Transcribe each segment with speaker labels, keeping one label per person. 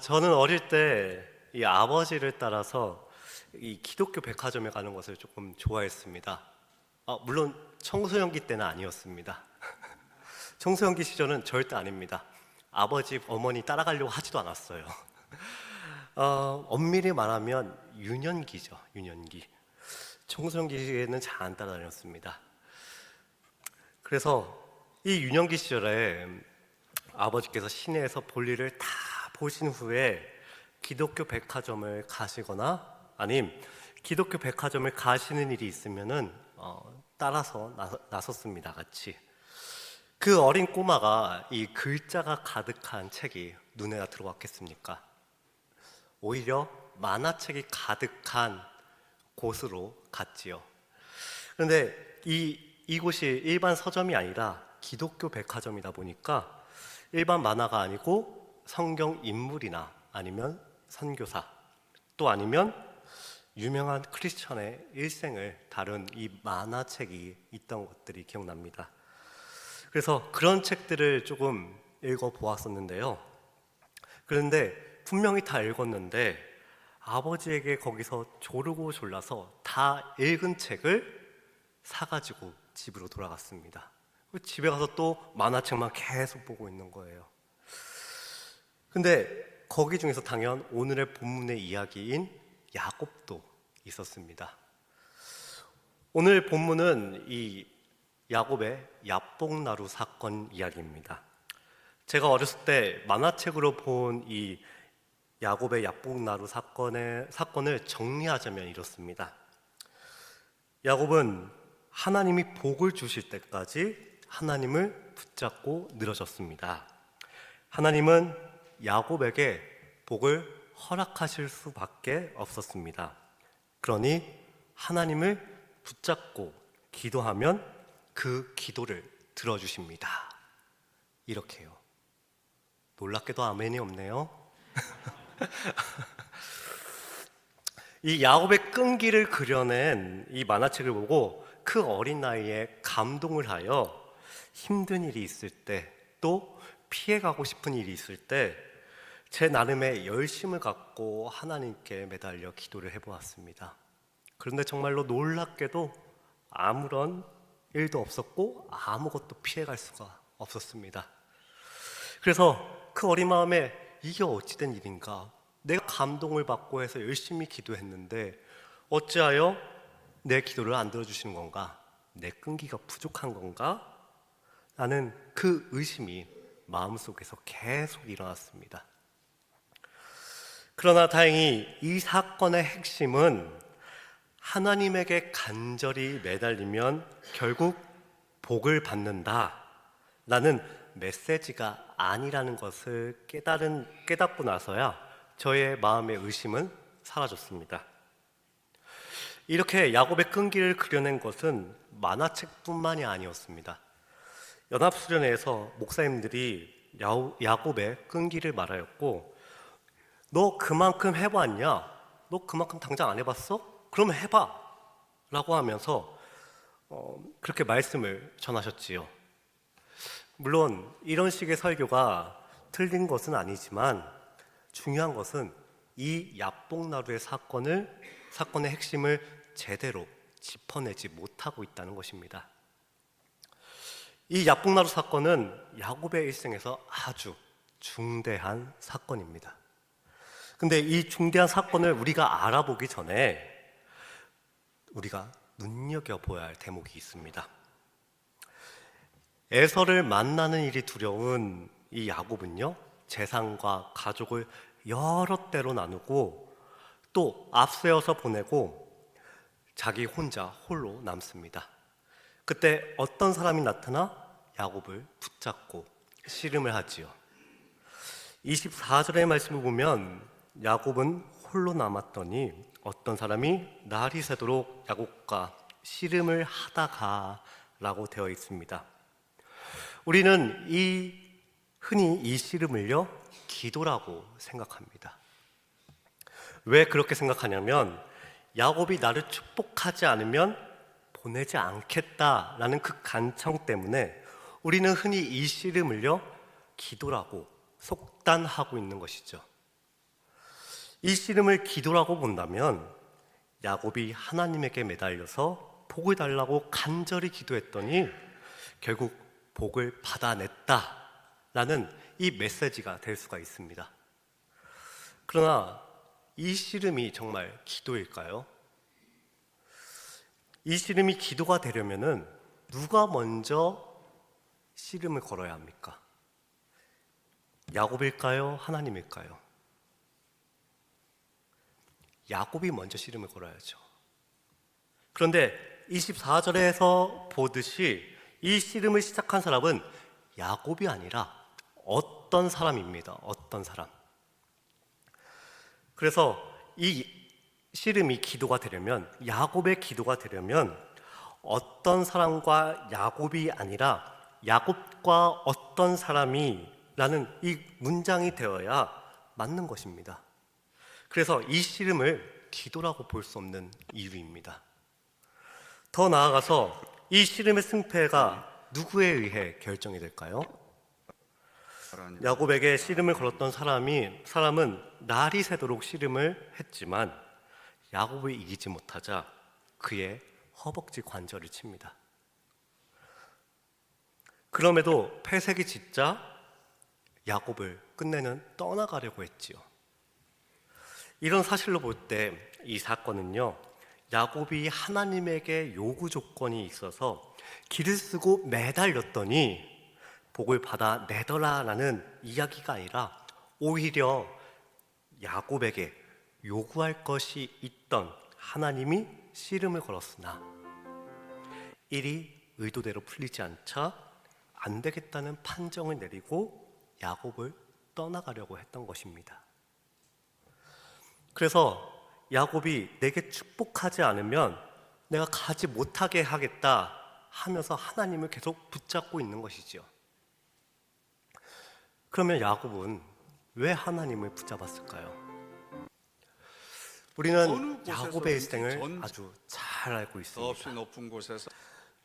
Speaker 1: 저는 어릴 때 이 아버지를 따라서 이 기독교 백화점에 가는 것을 조금 좋아했습니다. 물론 청소년기 때는 아니었습니다. 청소년기 시절은 절대 아닙니다. 아버지, 어머니 따라가려고 하지도 않았어요. 엄밀히 말하면 유년기죠, 유년기. 청소년기에는 잘 안 따라다녔습니다. 그래서 이 유년기 시절에 아버지께서 시내에서 볼일을 다 보신 후에 기독교 백화점을 가시거나 아님 기독교 백화점을 가시는 일이 있으면은 따라서 나섰습니다, 같이. 그 어린 꼬마가 이 글자가 가득한 책이 눈에 들어왔겠습니까? 오히려 만화책이 가득한 곳으로 갔지요. 그런데 이곳이 일반 서점이 아니라 기독교 백화점이다 보니까 일반 만화가 아니고 성경 인물이나 아니면 선교사 또 아니면 유명한 크리스천의 일생을 다룬 이 만화책이 있던 것들이 기억납니다. 그래서 그런 책들을 조금 읽어보았었는데요. 그런데 분명히 다 읽었는데 아버지에게 거기서 조르고 졸라서 다 읽은 책을 사가지고 집으로 돌아갔습니다. 집에 가서 또 만화책만 계속 보고 있는 거예요. 근데 거기 중에서 당연 오늘의 본문의 이야기인 야곱도 있었습니다. 오늘 본문은 이 야곱의 야복나루 사건 이야기입니다. 제가 어렸을 때 만화책으로 본 이 야곱의 야복나루 사건을 정리하자면 이렇습니다. 야곱은 하나님이 복을 주실 때까지 하나님을 붙잡고 늘어졌습니다. 하나님은 야곱에게 복을 허락하실 수밖에 없었습니다. 그러니 하나님을 붙잡고 기도하면 그 기도를 들어주십니다. 이렇게요. 놀랍게도 아멘이 없네요. 이 야곱의 끈기를 그려낸 이 만화책을 보고 그 어린 나이에 감동을 하여 힘든 일이 있을 때 또 피해가고 싶은 일이 있을 때 제 나름의 열심을 갖고 하나님께 매달려 기도를 해보았습니다. 그런데 정말로 놀랍게도 아무런 일도 없었고 아무것도 피해갈 수가 없었습니다. 그래서 그 어린 마음에 이게 어찌된 일인가? 내가 감동을 받고 해서 열심히 기도했는데 어찌하여 내 기도를 안 들어주시는 건가? 내 끈기가 부족한 건가? 라는 그 의심이 마음속에서 계속 일어났습니다. 그러나 다행히 이 사건의 핵심은 하나님에게 간절히 매달리면 결국 복을 받는다 라는 메시지가 아니라는 것을 깨닫고 나서야 저의 마음의 의심은 사라졌습니다. 이렇게 야곱의 끈기를 그려낸 것은 만화책뿐만이 아니었습니다. 연합수련회에서 목사님들이 야곱의 끈기를 말하였고, 너 그만큼 해봤냐? 너 그만큼 당장 안 해봤어? 그러면 해봐! 라고 하면서 그렇게 말씀을 전하셨지요. 물론 이런 식의 설교가 틀린 것은 아니지만 중요한 것은 이 야복나루의 사건의 핵심을 제대로 짚어내지 못하고 있다는 것입니다. 이 야복나루 사건은 야곱의 일생에서 아주 중대한 사건입니다. 근데 이 중대한 사건을 우리가 알아보기 전에 우리가 눈여겨봐야 할 대목이 있습니다. 에서를 만나는 일이 두려운 이 야곱은요, 재산과 가족을 여러 때로 나누고 또 앞세워서 보내고 자기 혼자 홀로 남습니다. 그때 어떤 사람이 나타나 야곱을 붙잡고 씨름을 하지요. 24절의 말씀을 보면 야곱은 홀로 남았더니 어떤 사람이 날이 새도록 야곱과 씨름을 하다가 라고 되어 있습니다. 우리는 흔히 이 씨름을요, 기도라고 생각합니다. 왜 그렇게 생각하냐면 야곱이 나를 축복하지 않으면 보내지 않겠다라는 그 간청 때문에 우리는 흔히 이 씨름을요, 기도라고 속단하고 있는 것이죠. 이 씨름을 기도라고 본다면 야곱이 하나님에게 매달려서 복을 달라고 간절히 기도했더니 결국 복을 받아냈다라는 이 메시지가 될 수가 있습니다. 그러나 이 씨름이 정말 기도일까요? 이 씨름이 기도가 되려면은 누가 먼저 씨름을 걸어야 합니까? 야곱일까요? 하나님일까요? 야곱이 먼저 씨름을 걸어야죠. 그런데 24절에서 보듯이 이 씨름을 시작한 사람은 야곱이 아니라 어떤 사람입니다. 어떤 사람. 그래서 이 씨름이 기도가 되려면, 야곱의 기도가 되려면 어떤 사람과 야곱이 아니라 야곱과 어떤 사람이 라는 이 문장이 되어야 맞는 것입니다. 그래서 이 씨름을 기도라고 볼 수 없는 이유입니다. 더 나아가서 이 씨름의 승패가 누구에 의해 결정이 될까요? 야곱에게 씨름을 걸었던 사람은 날이 새도록 씨름을 했지만 야곱을 이기지 못하자 그의 허벅지 관절을 칩니다. 그럼에도 패색이 짙자 야곱을 끝내는 떠나가려고 했지요. 이런 사실로 볼 때 이 사건은요, 야곱이 하나님에게 요구 조건이 있어서 길을 쓰고 매달렸더니 복을 받아내더라라는 이야기가 아니라 오히려 야곱에게 요구할 것이 있던 하나님이 씨름을 걸었으나 일이 의도대로 풀리지 않자 안 되겠다는 판정을 내리고 야곱을 떠나가려고 했던 것입니다. 그래서 야곱이 내게 축복하지 않으면 내가 가지 못하게 하겠다 하면서 하나님을 계속 붙잡고 있는 것이지요. 그러면 야곱은 왜 하나님을 붙잡았을까요? 우리는 야곱의 일생을 아주 잘 알고 있습니다.
Speaker 2: 높은 곳에서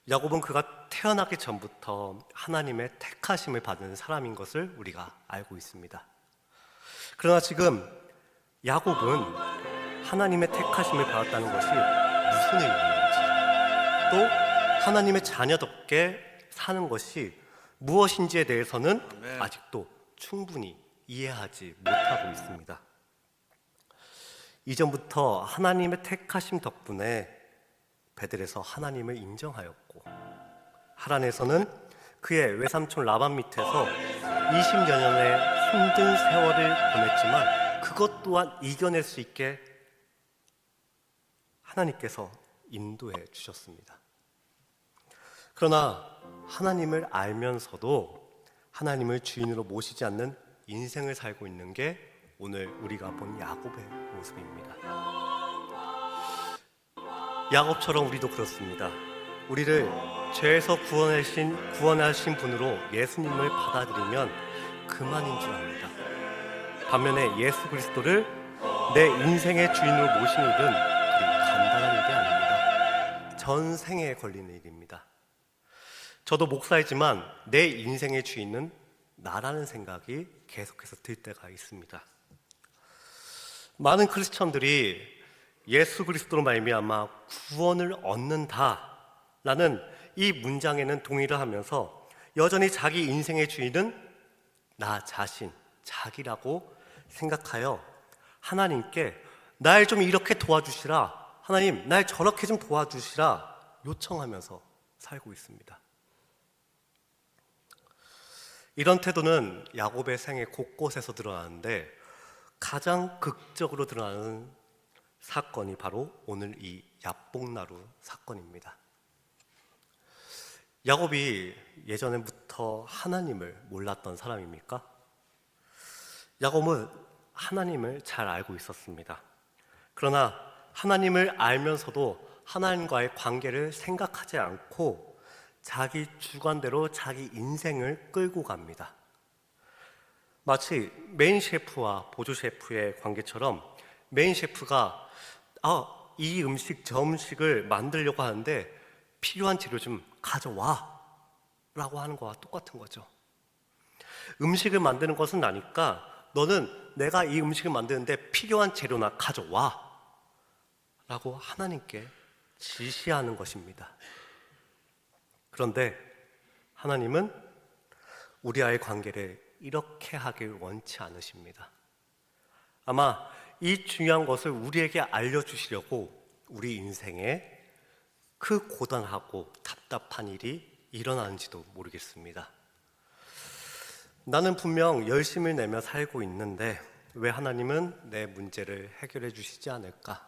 Speaker 1: 야곱은 그가 태어나기 전부터 하나님의 택하심을 받은 사람인 것을 우리가 알고 있습니다. 그러나 지금 야곱은 하나님의 택하심을 받았다는 것이 무슨 의미인지, 또 하나님의 자녀답게 사는 것이 무엇인지에 대해서는 아직도 충분히 이해하지 못하고 있습니다. 이전부터 하나님의 택하심 덕분에 베들에서 하나님을 인정하였고, 하란에서는 그의 외삼촌 라반 밑에서 20여 년의 힘든 세월을 보냈지만 그것 또한 이겨낼 수 있게 하나님께서 인도해 주셨습니다. 그러나 하나님을 알면서도 하나님을 주인으로 모시지 않는 인생을 살고 있는 게 오늘 우리가 본 야곱의 모습입니다. 야곱처럼 우리도 그렇습니다. 우리를 죄에서 구원하신 분으로 예수님을 받아들이면 그만인 줄 압니다. 반면에 예수 그리스도를 내 인생의 주인으로 모시는 일은 그리 간단한 일이 아닙니다. 전생에 걸리는 일입니다. 저도 목사이지만 내 인생의 주인은 나라는 생각이 계속해서 들 때가 있습니다. 많은 크리스천들이 예수 그리스도로 말미암아 구원을 얻는다라는 이 문장에는 동의를 하면서 여전히 자기 인생의 주인은 나 자신, 자기라고 생각하여 하나님께 날 좀 이렇게 도와주시라, 하나님 날 저렇게 좀 도와주시라 요청하면서 살고 있습니다. 이런 태도는 야곱의 생애 곳곳에서 드러나는데 가장 극적으로 드러나는 사건이 바로 오늘 이 야복나루 사건입니다. 야곱이 예전부터 하나님을 몰랐던 사람입니까? 야곱은 하나님을 잘 알고 있었습니다. 그러나 하나님을 알면서도 하나님과의 관계를 생각하지 않고 자기 주관대로 자기 인생을 끌고 갑니다. 마치 메인 셰프와 보조 셰프의 관계처럼 메인 셰프가 이 음식 저 음식을 만들려고 하는데 필요한 재료 좀 가져와 라고 하는 거와 똑같은 거죠. 음식을 만드는 것은 나니까 너는 내가 이 음식을 만드는데 필요한 재료나 가져와 라고 하나님께 지시하는 것입니다. 그런데 하나님은 우리와의 관계를 이렇게 하길 원치 않으십니다. 아마 이 중요한 것을 우리에게 알려주시려고 우리 인생에 그 고단하고 답답한 일이 일어나는지도 모르겠습니다. 나는 분명 열심을 내며 살고 있는데 왜 하나님은 내 문제를 해결해 주시지 않을까?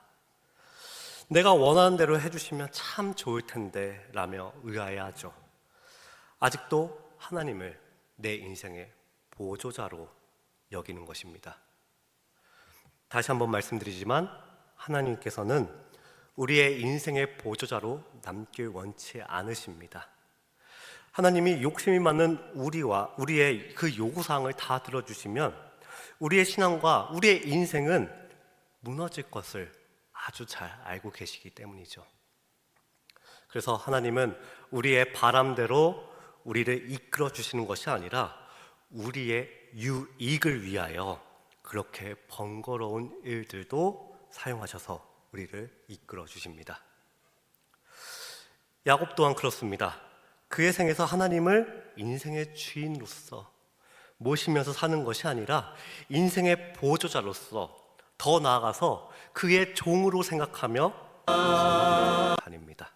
Speaker 1: 내가 원하는 대로 해주시면 참 좋을 텐데 라며 의아해하죠. 아직도 하나님을 내 인생의 보조자로 여기는 것입니다. 다시 한번 말씀드리지만 하나님께서는 우리의 인생의 보조자로 남길 원치 않으십니다. 하나님이 욕심이 많은 우리와 우리의 그 요구사항을 다 들어주시면 우리의 신앙과 우리의 인생은 무너질 것을 아주 잘 알고 계시기 때문이죠. 그래서 하나님은 우리의 바람대로 우리를 이끌어 주시는 것이 아니라 우리의 유익을 위하여 그렇게 번거로운 일들도 사용하셔서 우리를 이끌어 주십니다. 야곱 또한 그렇습니다. 그의 생에서 하나님을 인생의 주인으로서 모시면서 사는 것이 아니라 인생의 보조자로서 더 나아가서 그의 종으로 생각하며 다닙니다.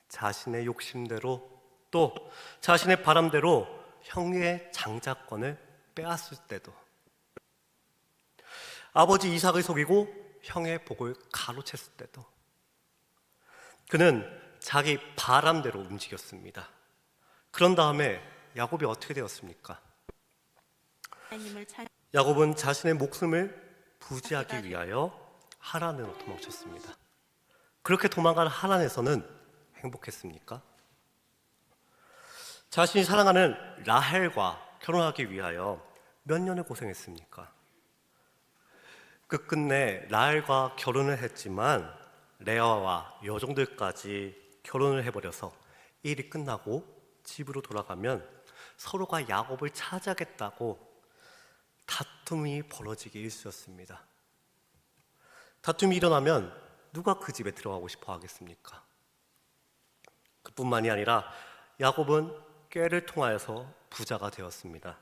Speaker 1: 자신의 욕심대로 또 자신의 바람대로 형의 장자권을 빼앗을 때도 아버지 이삭을 속이고 형의 복을 가로챘을 때도 그는 자기 바람대로 움직였습니다. 그런 다음에 야곱이 어떻게 되었습니까? 야곱은 자신의 목숨을 부지하기 위하여 하란으로 도망쳤습니다. 그렇게 도망간 하란에서는 행복했습니까? 자신이 사랑하는 라헬과 결혼하기 위하여 몇 년을 고생했습니까? 끝끝내 라헬과 결혼을 했지만 레아와 여종들까지 결혼을 해버려서 일이 끝나고 집으로 돌아가면 서로가 야곱을 차지하겠다고 다툼이 벌어지기 일쑤였습니다. 다툼이 일어나면 누가 그 집에 들어가고 싶어 하겠습니까? 그뿐만이 아니라 야곱은 꾀를 통하여서 부자가 되었습니다.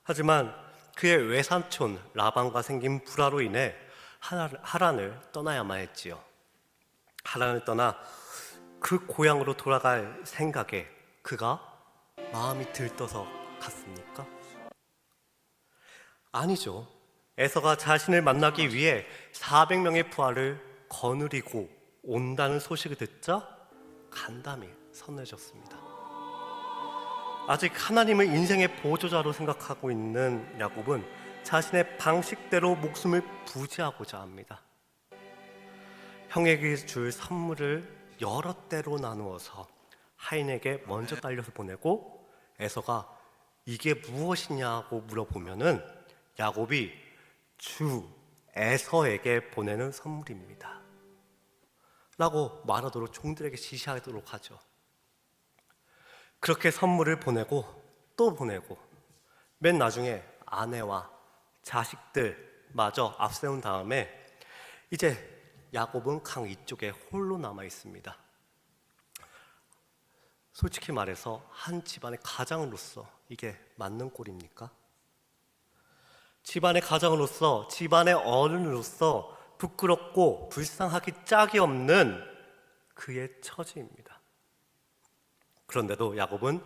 Speaker 1: 하지만 그의 외삼촌 라반과 생긴 불화로 인해 하란을 떠나야만 했지요. 하란을 떠나 그 고향으로 돌아갈 생각에 그가 마음이 들떠서 갔습니까? 아니죠. 에서가 자신을 만나기 위해 400명의 부하를 거느리고 온다는 소식을 듣자 간담이 서늘해졌습니다. 아직 하나님을 인생의 보조자로 생각하고 있는 야곱은 자신의 방식대로 목숨을 부지하고자 합니다. 형에게 줄 선물을 여러 때로 나누어서 하인에게 먼저 딸려서 보내고 에서가 이게 무엇이냐고 물어보면은 야곱이 주 에서에게 보내는 선물입니다 라고 말하도록 종들에게 지시하도록 하죠. 그렇게 선물을 보내고 또 보내고 맨 나중에 아내와 자식들마저 앞세운 다음에 이제 야곱은 강 이쪽에 홀로 남아 있습니다. 솔직히 말해서 한 집안의 가장으로서 이게 맞는 꼴입니까? 집안의 가장으로서 집안의 어른으로서 부끄럽고 불쌍하기 짝이 없는 그의 처지입니다. 그런데도 야곱은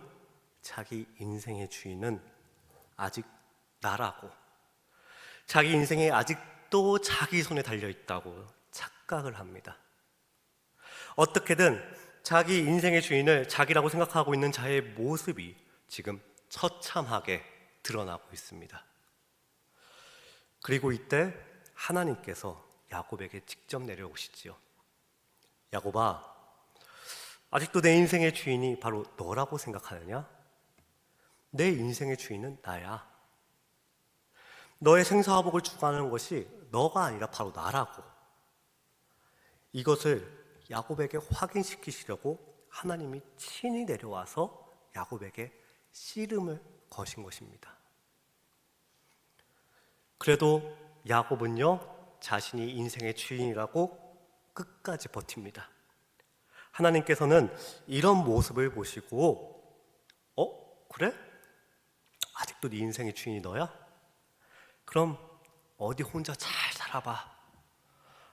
Speaker 1: 자기 인생의 주인은 아직 나라고 자기 인생이 아직도 자기 손에 달려있다고 착각을 합니다. 어떻게든 자기 인생의 주인을 자기라고 생각하고 있는 자의 모습이 지금 처참하게 드러나고 있습니다. 그리고 이때 하나님께서 야곱에게 직접 내려오시지요. 야곱아, 아직도 내 인생의 주인이 바로 너라고 생각하느냐? 내 인생의 주인은 나야. 너의 생사화복을 주관하는 것이 너가 아니라 바로 나라고. 이것을 야곱에게 확인시키시려고 하나님이 친히 내려와서 야곱에게 씨름을 거신 것입니다. 그래도 야곱은요, 자신이 인생의 주인이라고 끝까지 버팁니다. 하나님께서는 이런 모습을 보시고 그래? 아직도 네 인생의 주인이 너야? 그럼 어디 혼자 잘 살아봐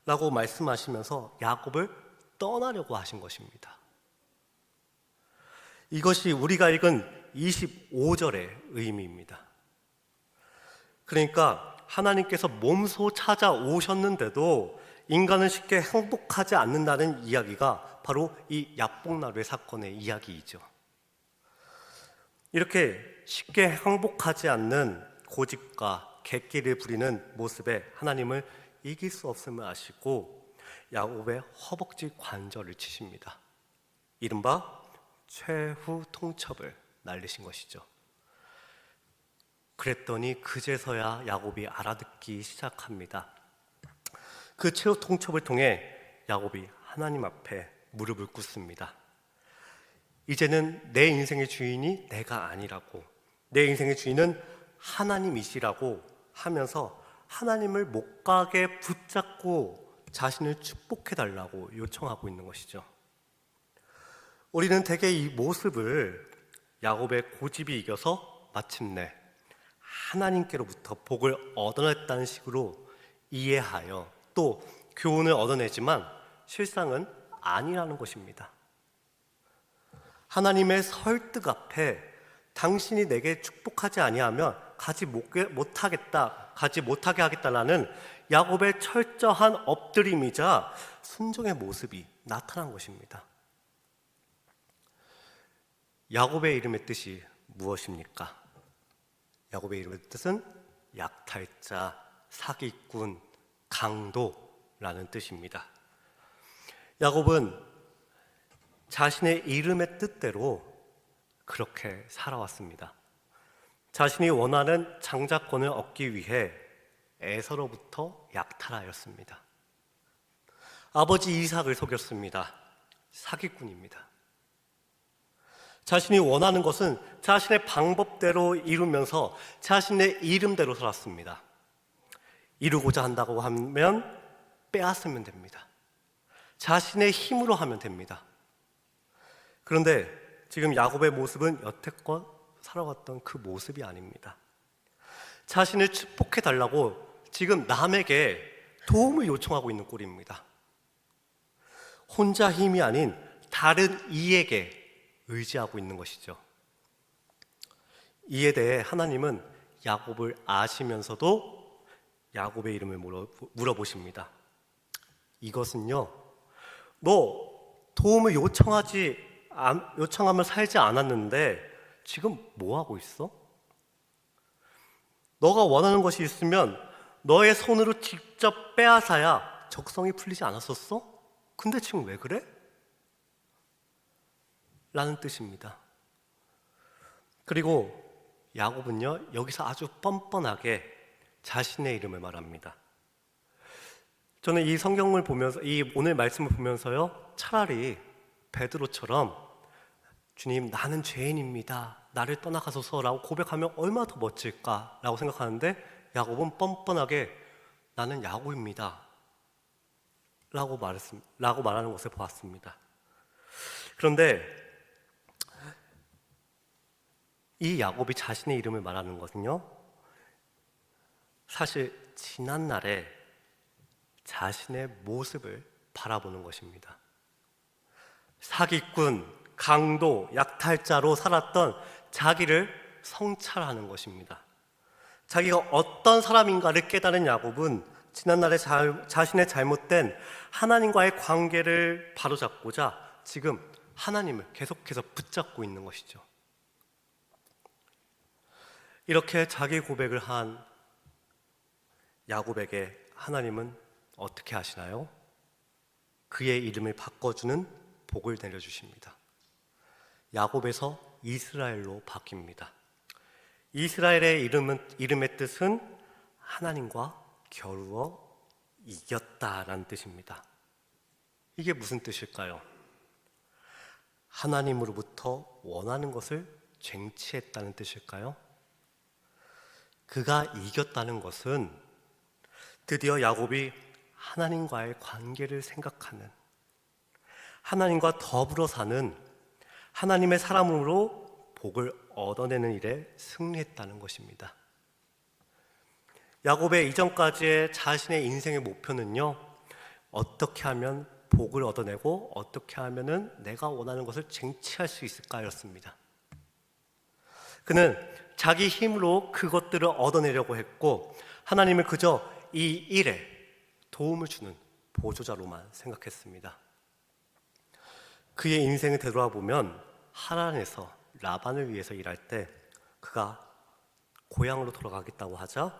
Speaker 1: 라고 말씀하시면서 야곱을 떠나려고 하신 것입니다. 이것이 우리가 읽은 25절의 의미입니다. 그러니까 하나님께서 몸소 찾아오셨는데도 인간은 쉽게 행복하지 않는다는 이야기가 바로 이 야복나루의 사건의 이야기이죠. 이렇게 쉽게 행복하지 않는 고집과 객기를 부리는 모습에 하나님을 이길 수 없음을 아시고 야곱의 허벅지 관절을 치십니다. 이른바 최후 통첩을 날리신 것이죠. 그랬더니 그제서야 야곱이 알아듣기 시작합니다. 그 최후 통첩을 통해 야곱이 하나님 앞에 무릎을 꿇습니다. 이제는 내 인생의 주인이 내가 아니라고, 내 인생의 주인은 하나님이시라고 하면서 하나님을 못 가게 붙잡고 자신을 축복해달라고 요청하고 있는 것이죠. 우리는 대개 이 모습을 야곱의 고집이 이겨서 마침내 하나님께로부터 복을 얻어냈다는 식으로 이해하여 또 교훈을 얻어내지만 실상은 아니라는 것입니다. 하나님의 설득 앞에 당신이 내게 축복하지 아니하면 가지 못하게 하겠다라는 야곱의 철저한 엎드림이자 순종의 모습이 나타난 것입니다. 야곱의 이름의 뜻이 무엇입니까? 야곱의 이름의 뜻은 약탈자, 사기꾼, 강도라는 뜻입니다. 야곱은 자신의 이름의 뜻대로 그렇게 살아왔습니다. 자신이 원하는 장자권을 얻기 위해 에서로부터 약탈하였습니다. 아버지 이삭을 속였습니다. 사기꾼입니다. 자신이 원하는 것은 자신의 방법대로 이루면서 자신의 이름대로 살았습니다. 이루고자 한다고 하면 빼앗으면 됩니다. 자신의 힘으로 하면 됩니다. 그런데 지금 야곱의 모습은 여태껏 살아왔던 그 모습이 아닙니다. 자신을 축복해달라고 지금 남에게 도움을 요청하고 있는 꼴입니다. 혼자 힘이 아닌 다른 이에게 의지하고 있는 것이죠. 이에 대해 하나님은 야곱을 아시면서도 야곱의 이름을 물어보십니다. 이것은요, 너 도움을 요청하며 살지 않았는데 지금 뭐 하고 있어? 너가 원하는 것이 있으면 너의 손으로 직접 빼앗아야 적성이 풀리지 않았었어? 근데 지금 왜 그래? 라는 뜻입니다. 그리고 야곱은요, 여기서 아주 뻔뻔하게 자신의 이름을 말합니다. 저는 이 성경을 보면서, 이 오늘 말씀을 보면서요, 차라리 베드로처럼 주님, 나는 죄인입니다. 나를 떠나가소서라고 고백하면 얼마나 더 멋질까라고 생각하는데 야곱은 뻔뻔하게 나는 야곱입니다. 라고 말하는 것을 보았습니다. 그런데 이 야곱이 자신의 이름을 말하는 것은요, 사실 지난날에 자신의 모습을 바라보는 것입니다. 사기꾼, 강도, 약탈자로 살았던 자기를 성찰하는 것입니다. 자기가 어떤 사람인가를 깨달은 야곱은 지난날에 자신의 잘못된 하나님과의 관계를 바로잡고자 지금 하나님을 계속해서 붙잡고 있는 것이죠. 이렇게 자기 고백을 한 야곱에게 하나님은 어떻게 하시나요? 그의 이름을 바꿔주는 복을 내려주십니다. 야곱에서 이스라엘로 바뀝니다. 이스라엘의 이름의 뜻은 하나님과 겨루어 이겼다라는 뜻입니다. 이게 무슨 뜻일까요? 하나님으로부터 원하는 것을 쟁취했다는 뜻일까요? 그가 이겼다는 것은 드디어 야곱이 하나님과의 관계를 생각하는, 하나님과 더불어 사는 하나님의 사람으로 복을 얻어내는 일에 승리했다는 것입니다. 야곱의 이전까지의 자신의 인생의 목표는요, 어떻게 하면 복을 얻어내고 어떻게 하면은 내가 원하는 것을 쟁취할 수 있을까였습니다. 그는 자기 힘으로 그것들을 얻어내려고 했고 하나님을 그저 이 일에 도움을 주는 보조자로만 생각했습니다. 그의 인생을 되돌아보면 하란에서 라반을 위해서 일할 때 그가 고향으로 돌아가겠다고 하자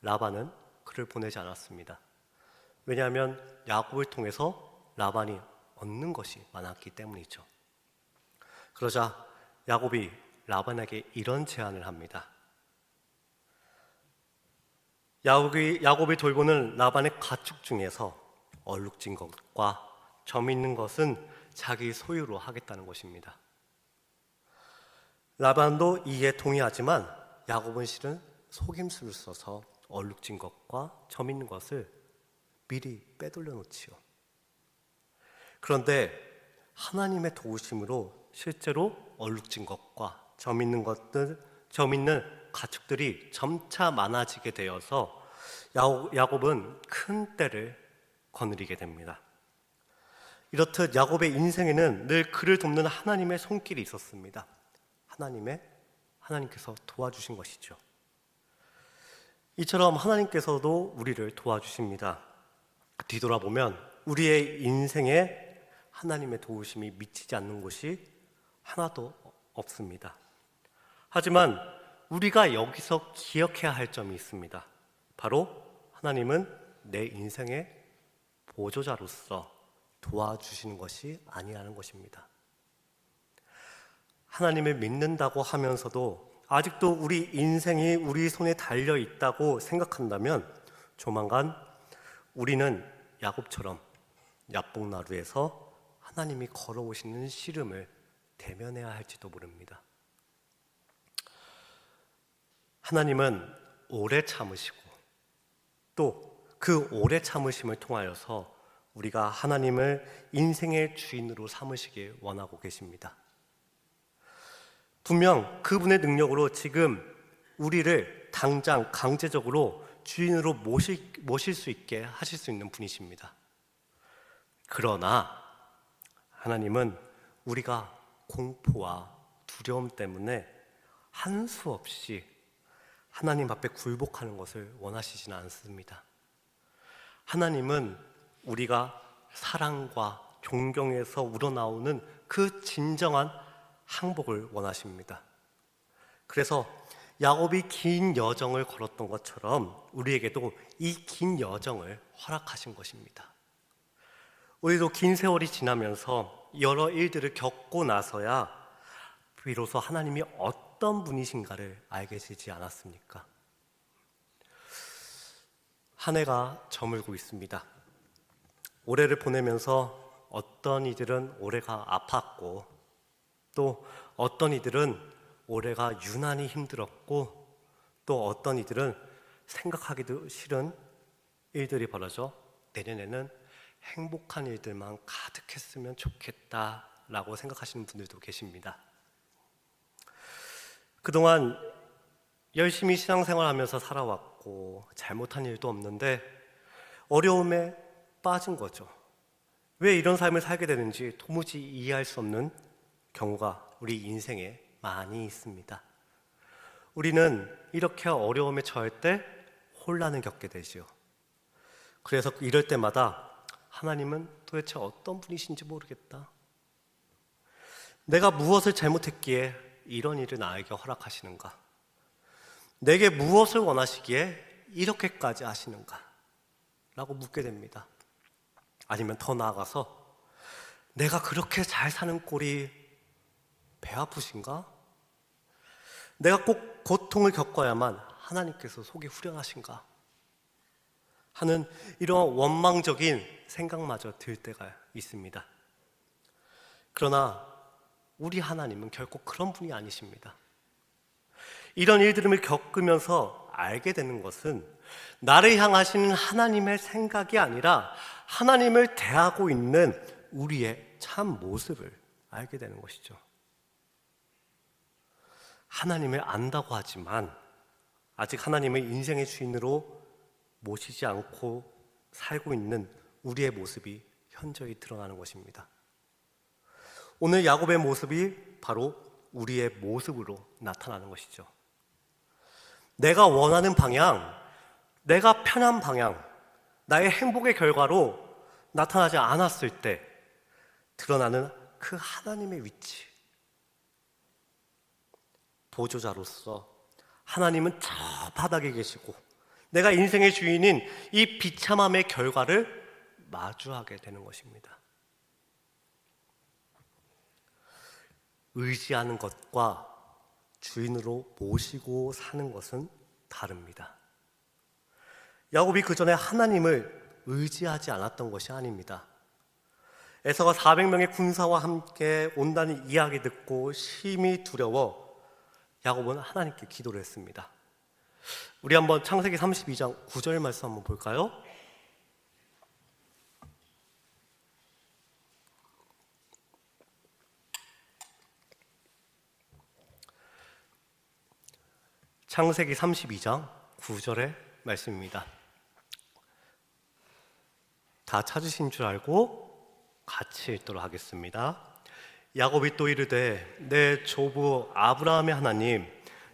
Speaker 1: 라반은 그를 보내지 않았습니다. 왜냐하면 야곱을 통해서 라반이 얻는 것이 많았기 때문이죠. 그러자 야곱이 라반에게 이런 제안을 합니다. 야곱이 돌보는 라반의 가축 중에서 얼룩진 것과 점 있는 것은 자기 소유로 하겠다는 것입니다. 라반도 이에 동의하지만 야곱은 실은 속임수를 써서 얼룩진 것과 점 있는 것을 미리 빼돌려 놓지요. 그런데 하나님의 도우심으로 실제로 얼룩진 것과 점 있는 가축들이 점차 많아지게 되어서 야곱은 큰 떼를 거느리게 됩니다. 이렇듯 야곱의 인생에는 늘 그를 돕는 하나님의 손길이 있었습니다. 하나님께서 도와주신 것이죠. 이처럼 하나님께서도 우리를 도와주십니다. 뒤돌아보면 우리의 인생에 하나님의 도우심이 미치지 않는 곳이 하나도 없습니다. 하지만 우리가 여기서 기억해야 할 점이 있습니다. 바로 하나님은 내 인생의 보조자로서 도와주시는 것이 아니라는 것입니다. 하나님을 믿는다고 하면서도 아직도 우리 인생이 우리 손에 달려 있다고 생각한다면 조만간 우리는 야곱처럼 야복나루에서 하나님이 걸어오시는 시름을 대면해야 할지도 모릅니다. 하나님은 오래 참으시고 또 그 오래 참으심을 통하여서 우리가 하나님을 인생의 주인으로 삼으시길 원하고 계십니다. 분명 그분의 능력으로 지금 우리를 당장 강제적으로 주인으로 모실 수 있게 하실 수 있는 분이십니다. 그러나 하나님은 우리가 공포와 두려움 때문에 한 수 없이 하나님 앞에 굴복하는 것을 원하시지는 않습니다. 하나님은 우리가 사랑과 존경에서 우러나오는 그 진정한 항복을 원하십니다. 그래서 야곱이 긴 여정을 걸었던 것처럼 우리에게도 이 긴 여정을 허락하신 것입니다. 우리도 긴 세월이 지나면서 여러 일들을 겪고 나서야 비로소 하나님이 어떤 분이신가를 알게 되지 않았습니까? 한 해가 저물고 있습니다. 올해를 보내면서 어떤 이들은 올해가 아팠고 또 어떤 이들은 올해가 유난히 힘들었고 또 어떤 이들은 생각하기도 싫은 일들이 벌어져 내년에는 행복한 일들만 가득했으면 좋겠다라고 생각하시는 분들도 계십니다. 그동안 열심히 신앙생활하면서 살아왔고 잘못한 일도 없는데 어려움에 빠진 거죠. 왜 이런 삶을 살게 되는지 도무지 이해할 수 없는 경우가 우리 인생에 많이 있습니다. 우리는 이렇게 어려움에 처할 때 혼란을 겪게 되지요. 그래서 이럴 때마다 하나님은 도대체 어떤 분이신지 모르겠다. 내가 무엇을 잘못했기에 이런 일을 나에게 허락하시는가? 내게 무엇을 원하시기에 이렇게까지 하시는가? 라고 묻게 됩니다. 아니면 더 나아가서 내가 그렇게 잘 사는 꼴이 배 아프신가? 내가 꼭 고통을 겪어야만 하나님께서 속이 후련하신가? 하는 이런 원망적인 생각마저 들 때가 있습니다. 그러나 우리 하나님은 결코 그런 분이 아니십니다. 이런 일들을 겪으면서 알게 되는 것은 나를 향하시는 하나님의 생각이 아니라 하나님을 대하고 있는 우리의 참 모습을 알게 되는 것이죠. 하나님을 안다고 하지만 아직 하나님을 인생의 주인으로 모시지 않고 살고 있는 우리의 모습이 현저히 드러나는 것입니다. 오늘 야곱의 모습이 바로 우리의 모습으로 나타나는 것이죠. 내가 원하는 방향, 내가 편한 방향, 나의 행복의 결과로 나타나지 않았을 때 드러나는 그 하나님의 위치. 보조자로서 하나님은 저 바닥에 계시고 내가 인생의 주인인 이 비참함의 결과를 마주하게 되는 것입니다. 의지하는 것과 주인으로 모시고 사는 것은 다릅니다. 야곱이 그 전에 하나님을 의지하지 않았던 것이 아닙니다. 에서가 400명의 군사와 함께 온다는 이야기 듣고 심히 두려워 야곱은 하나님께 기도를 했습니다. 우리 한번 창세기 32장 9절 말씀 한번 볼까요? 창세기 32장 9절의 말씀입니다. 다 찾으신 줄 알고 같이 읽도록 하겠습니다. 야곱이 또 이르되 내 조부 아브라함의 하나님,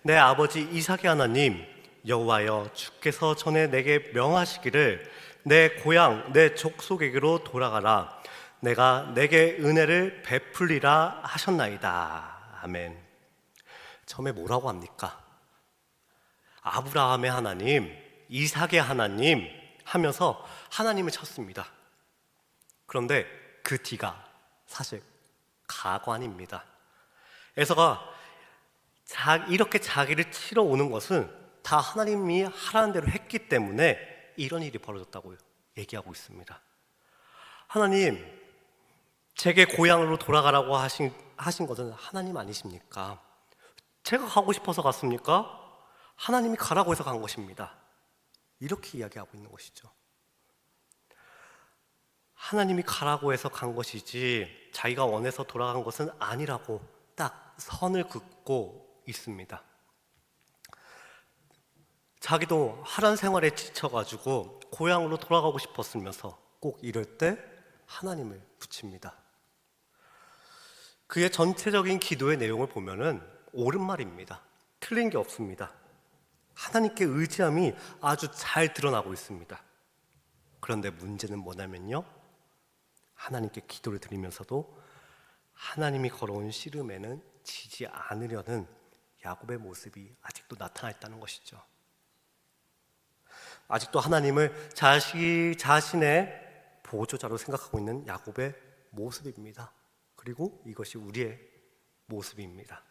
Speaker 1: 내 아버지 이삭의 하나님 여호와여, 주께서 전에 내게 명하시기를 내 고향 내 족속에게로 돌아가라, 내가 내게 은혜를 베풀리라 하셨나이다. 아멘. 처음에 뭐라고 합니까? 아브라함의 하나님, 이삭의 하나님 하면서 하나님을 찾습니다. 그런데 그 뒤가 사실 가관입니다. 에서가 이렇게 자기를 치러 오는 것은 다 하나님이 하라는 대로 했기 때문에 이런 일이 벌어졌다고 얘기하고 있습니다. 하나님, 제게 고향으로 돌아가라고 하신 것은 하나님 아니십니까? 제가 가고 싶어서 갔습니까? 하나님이 가라고 해서 간 것입니다. 이렇게 이야기하고 있는 것이죠. 하나님이 가라고 해서 간 것이지 자기가 원해서 돌아간 것은 아니라고 딱 선을 긋고 있습니다. 자기도 하란 생활에 지쳐가지고 고향으로 돌아가고 싶었으면서 꼭 이럴 때 하나님을 붙입니다. 그의 전체적인 기도의 내용을 보면은 옳은 말입니다. 틀린 게 없습니다. 하나님께 의지함이 아주 잘 드러나고 있습니다. 그런데 문제는 뭐냐면요, 하나님께 기도를 드리면서도 하나님이 걸어온 씨름에는 지지 않으려는 야곱의 모습이 아직도 나타나 있다는 것이죠. 아직도 하나님을 자신의 보조자로 생각하고 있는 야곱의 모습입니다. 그리고 이것이 우리의 모습입니다.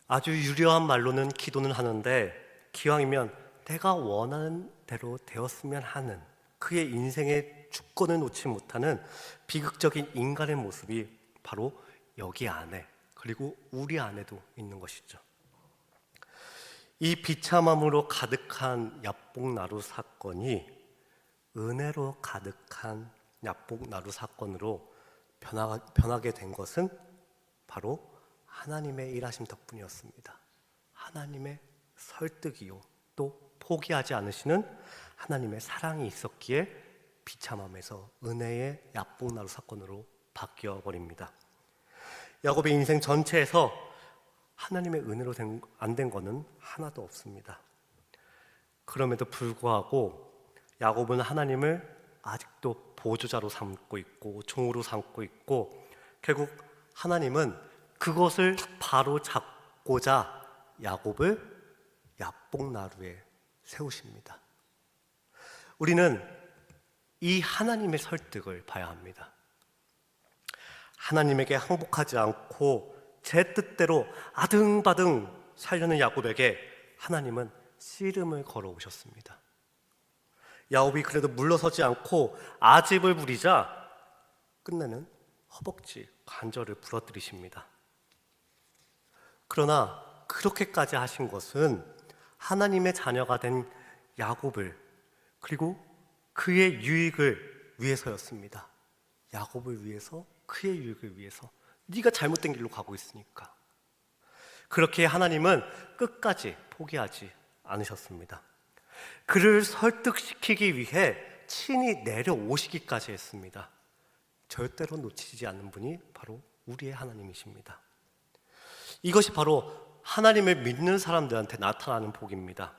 Speaker 1: 아주 유려한 말로는 기도는 하는데 기왕이면 내가 원하는 대로 되었으면 하는 그의 인생의 주권을 놓지 못하는 비극적인 인간의 모습이 바로 여기 안에, 그리고 우리 안에도 있는 것이죠. 이 비참함으로 가득한 야복나루 사건이 은혜로 가득한 야복나루 사건으로 변하게 된 것은 바로 하나님의 일하심 덕분이었습니다. 하나님의 설득이요, 또 포기하지 않으시는 하나님의 사랑이 있었기에 비참함에서 은혜의 야복나루 사건으로 바뀌어 버립니다. 야곱의 인생 전체에서 하나님의 은혜로 안 된 것은 하나도 없습니다. 그럼에도 불구하고 야곱은 하나님을 아직도 보조자로 삼고 있고 종으로 삼고 있고, 결국 하나님은 그것을 바로 잡고자 야곱을 야복나루에 세우십니다. 우리는 이 하나님의 설득을 봐야 합니다. 하나님에게 항복하지 않고 제 뜻대로 아등바등 살려는 야곱에게 하나님은 씨름을 걸어오셨습니다. 야곱이 그래도 물러서지 않고 아집을 부리자 끝내는 허벅지 관절을 부러뜨리십니다. 그러나 그렇게까지 하신 것은 하나님의 자녀가 된 야곱을, 그리고 그의 유익을 위해서였습니다. 야곱을 위해서, 그의 유익을 위해서. 네가 잘못된 길로 가고 있으니까. 그렇게 하나님은 끝까지 포기하지 않으셨습니다. 그를 설득시키기 위해 친히 내려오시기까지 했습니다. 절대로 놓치지 않는 분이 바로 우리의 하나님이십니다. 이것이 바로 하나님을 믿는 사람들한테 나타나는 복입니다.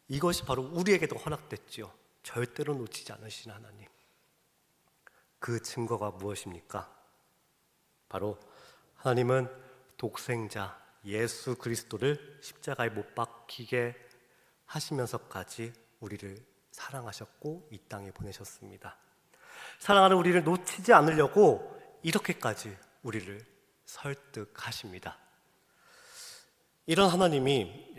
Speaker 1: 이것이 바로 우리에게도 허락됐지요. 절대로 놓치지 않으신 하나님. 그 증거가 무엇입니까? 바로 하나님은 독생자 예수 그리스도를 십자가에 못 박히게 하시면서까지 우리를 사랑하셨고 이 땅에 보내셨습니다. 사랑하는 우리를 놓치지 않으려고 이렇게까지 우리를 설득하십니다. 이런 하나님이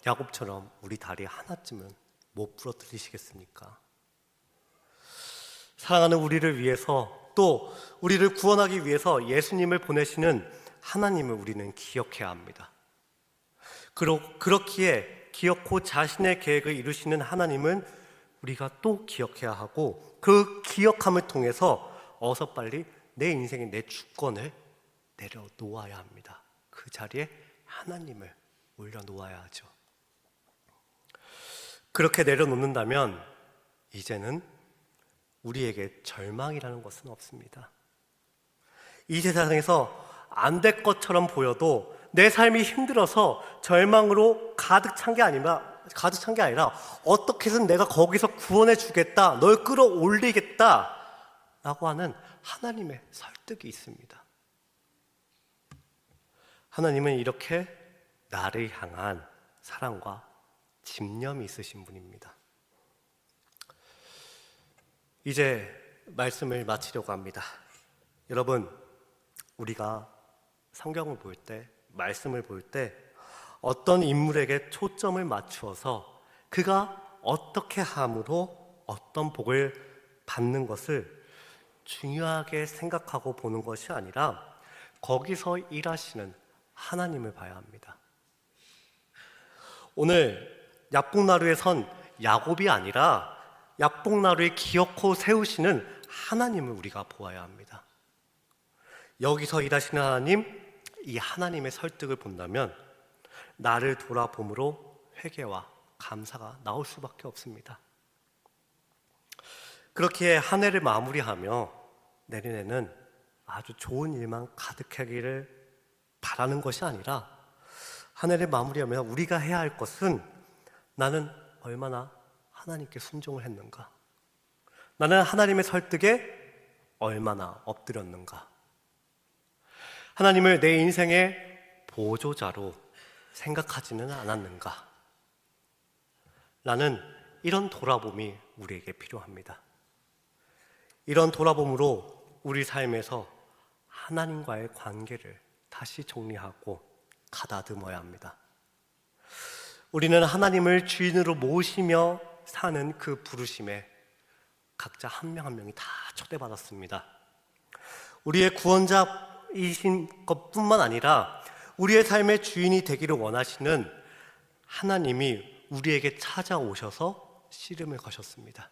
Speaker 1: 야곱처럼 우리 다리 하나쯤은 못 부러뜨리시겠습니까? 사랑하는 우리를 위해서, 또 우리를 구원하기 위해서 예수님을 보내시는 하나님을 우리는 기억해야 합니다. 그렇기에 기억고 자신의 계획을 이루시는 하나님은 우리가 또 기억해야 하고, 그 기억함을 통해서 어서 빨리 내 인생의 내 주권을 내려놓아야 합니다. 그 자리에 하나님을 올려놓아야 하죠. 그렇게 내려놓는다면 이제는 우리에게 절망이라는 것은 없습니다. 이 세상에서 안 될 것처럼 보여도 내 삶이 힘들어서 절망으로 가득 찬 게 아니라 어떻게 해서 내가 거기서 구원해 주겠다, 널 끌어올리겠다 라고 하는 하나님의 설득이 있습니다. 하나님은 이렇게 나를 향한 사랑과 집념이 있으신 분입니다. 이제 말씀을 마치려고 합니다. 여러분, 우리가 성경을 볼 때, 말씀을 볼 때 어떤 인물에게 초점을 맞추어서 그가 어떻게 함으로 어떤 복을 받는 것을 중요하게 생각하고 보는 것이 아니라 거기서 일하시는 하나님을 봐야 합니다. 오늘 야복나루에 선 야곱이 아니라 야복나루에 기어코 세우시는 하나님을 우리가 보아야 합니다. 여기서 일하시는 하나님, 이 하나님의 설득을 본다면 나를 돌아봄으로 회개와 감사가 나올 수밖에 없습니다. 그렇게 한 해를 마무리하며 내년에는 아주 좋은 일만 가득하기를 바라는 것이 아니라 한 해를 마무리하며 우리가 해야 할 것은 나는 얼마나 하나님께 순종을 했는가? 나는 하나님의 설득에 얼마나 엎드렸는가? 하나님을 내 인생의 보조자로 생각하지는 않았는가? 라는 이런 돌아봄이 우리에게 필요합니다. 이런 돌아봄으로 우리 삶에서 하나님과의 관계를 다시 정리하고 가다듬어야 합니다. 우리는 하나님을 주인으로 모시며 사는 그 부르심에 각자 한 명 한 명이 다 초대받았습니다. 우리의 구원자이신 것뿐만 아니라 우리의 삶의 주인이 되기를 원하시는 하나님이 우리에게 찾아오셔서 씨름을 거셨습니다.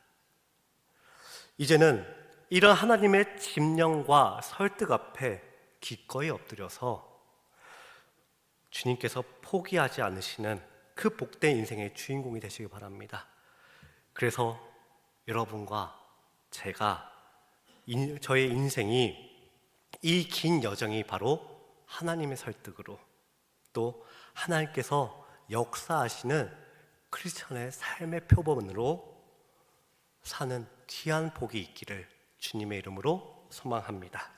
Speaker 1: 이제는 이런 하나님의 집념과 설득 앞에 기꺼이 엎드려서 주님께서 포기하지 않으시는 그 복된 인생의 주인공이 되시기 바랍니다. 그래서 여러분과 제가 저의 인생이 이 긴 여정이 바로 하나님의 설득으로 또 하나님께서 역사하시는 크리스천의 삶의 표본으로 사는 귀한 복이 있기를 주님의 이름으로 소망합니다.